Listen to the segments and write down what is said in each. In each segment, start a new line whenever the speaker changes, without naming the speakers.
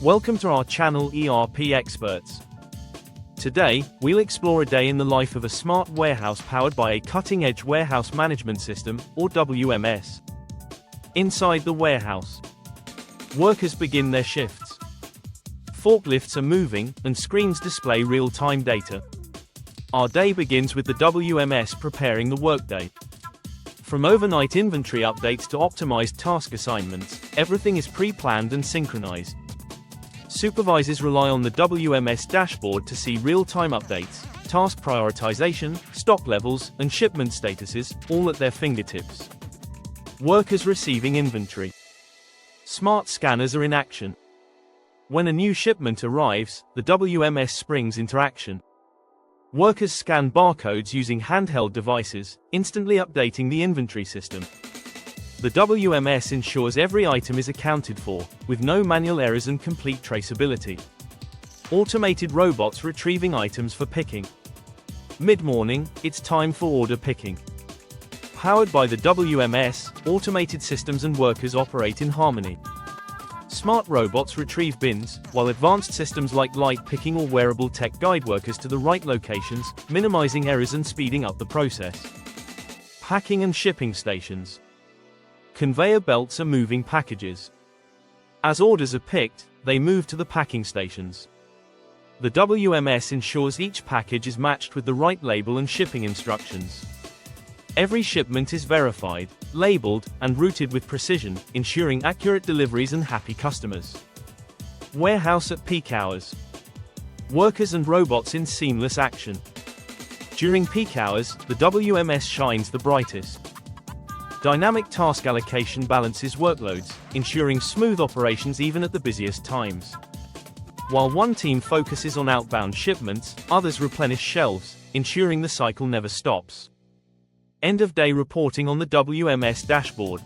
Welcome to our channel ERP Experts. Today, we'll explore a day in the life of a smart warehouse powered by a cutting-edge warehouse management system, or WMS. Inside the warehouse, workers begin their shifts. Forklifts are moving, and screens display real-time data. Our day begins with the WMS preparing the workday. From overnight inventory updates to optimized task assignments, everything is pre-planned and synchronized. Supervisors rely on the WMS dashboard to see real-time updates, task prioritization, stock levels, and shipment statuses, all at their fingertips. Workers receiving inventory. Smart scanners are in action. When a new shipment arrives, the WMS springs into action. Workers scan barcodes using handheld devices, instantly updating the inventory system. The WMS ensures every item is accounted for, with no manual errors and complete traceability. Automated robots retrieving items for picking. Mid-morning, it's time for order picking. Powered by the WMS, automated systems and workers operate in harmony. Smart robots retrieve bins, while advanced systems like light picking or wearable tech guide workers to the right locations, minimizing errors and speeding up the process. Packing and shipping stations. Conveyor belts are moving packages. As orders are picked, they move to the packing stations. The WMS ensures each package is matched with the right label and shipping instructions. Every shipment is verified, labeled, and routed with precision, ensuring accurate deliveries and happy customers. Warehouse at peak hours. Workers and robots in seamless action. During peak hours, the WMS shines the brightest. Dynamic task allocation balances workloads, ensuring smooth operations even at the busiest times. While one team focuses on outbound shipments, others replenish shelves, ensuring the cycle never stops. End-of-day reporting on the WMS dashboard.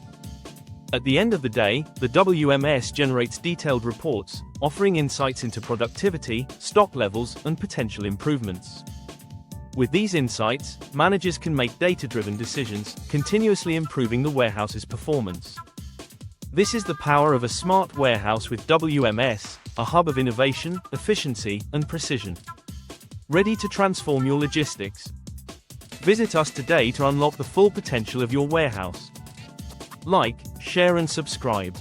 At the end of the day, the WMS generates detailed reports, offering insights into productivity, stock levels, and potential improvements. With these insights, managers can make data-driven decisions, continuously improving the warehouse's performance. This is the power of a smart warehouse with WMS, a hub of innovation, efficiency, and precision. Ready to transform your logistics? Visit us today to unlock the full potential of your warehouse. Like, share, and subscribe.